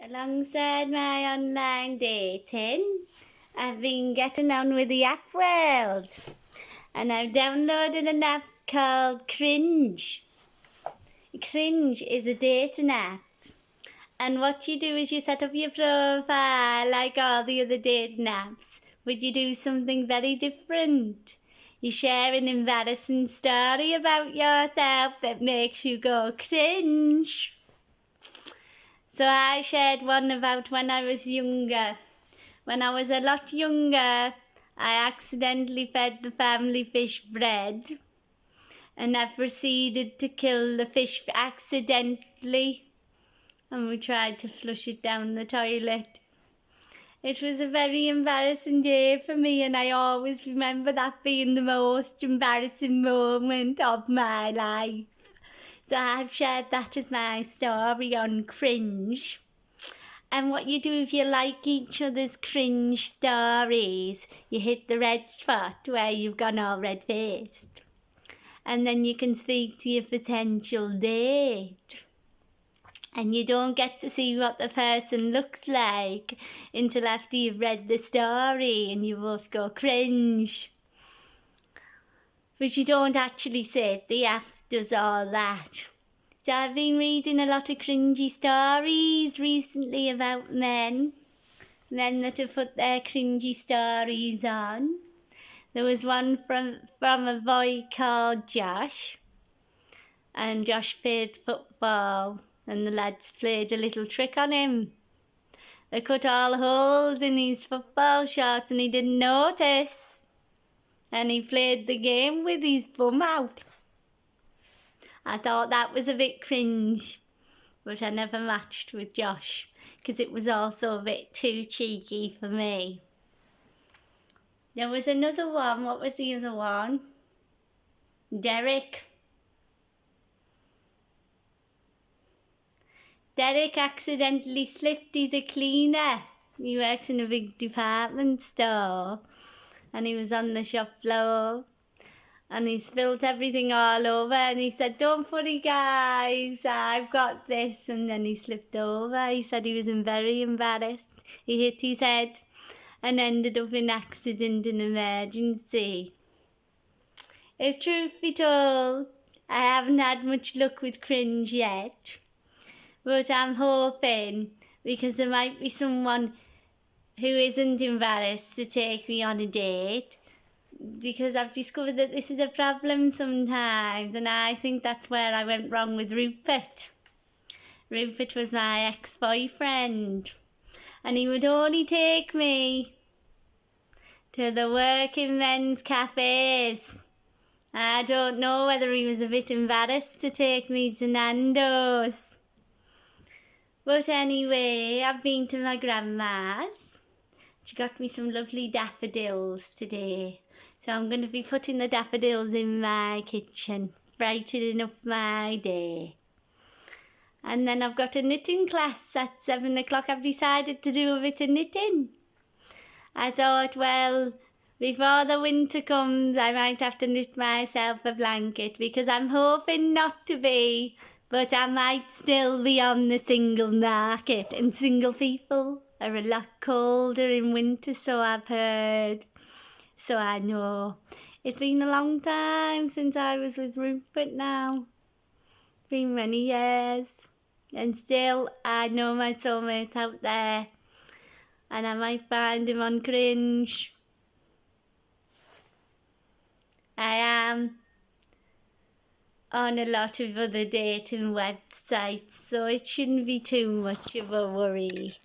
Alongside my online dating, I've been getting on with the app world, and I've downloaded an app called Cringe. Cringe is a dating app, and what you do is you set up your profile like all the other dating apps, but you do something very different. You share an embarrassing story about yourself that makes you go cringe. So I shared one about when I was younger. When I was a lot younger, I accidentally fed the family fish bread, and I proceeded to kill the fish accidentally, and we tried to flush it down the toilet. It was a very embarrassing day for me, and I always remember that being the most embarrassing moment of my life. So I've shared that as my story on Cringe. And what you do if you like each other's cringe stories, you hit the red spot where you've gone all red-faced. And then you can speak to your potential date. And you don't get to see what the person looks like until after you've read the story and you both go cringe. But you don't actually say it, the app does all that. So I've been reading a lot of cringy stories recently about men that have put their cringy stories on. There was one from a boy called Josh, and Josh played football, and the lads played a little trick on him. They cut all holes in his football shorts and he didn't notice, and he played the game with his bum out. I thought that was a bit cringe, but I never matched with Josh because it was also a bit too cheeky for me. There was another one. What was the other one? Derek. Derek accidentally slipped. He's a cleaner. He works in a big department store, and he was on the shop floor. And he spilled everything all over, and he said, "Don't worry guys, I've got this." And then he slipped over. He said he was very embarrassed. He hit his head and ended up in accident and emergency. If truth be told, I haven't had much luck with cringe yet, but I'm hoping, because there might be someone who isn't embarrassed to take me on a date, because I've discovered that this is a problem sometimes, and I think that's where I went wrong with Rupert. Rupert was my ex-boyfriend, and he would only take me to the working men's cafes. I don't know whether he was a bit embarrassed to take me to Nando's. But anyway, I've been to my grandma's. She got me some lovely daffodils today. So I'm going to be putting the daffodils in my kitchen, brightening up my day. And then I've got a knitting class at 7 o'clock. I've decided to do a bit of knitting. I thought, well, before the winter comes, I might have to knit myself a blanket, because I'm hoping not to be, but I might still be on the single market, and single people are a lot colder in winter, so I've heard. So I know. It's been a long time since I was with Rupert now. It's been many years. And still, I know my soulmate's out there. And I might find him on Cringe. I am on a lot of other dating websites, so it shouldn't be too much of a worry.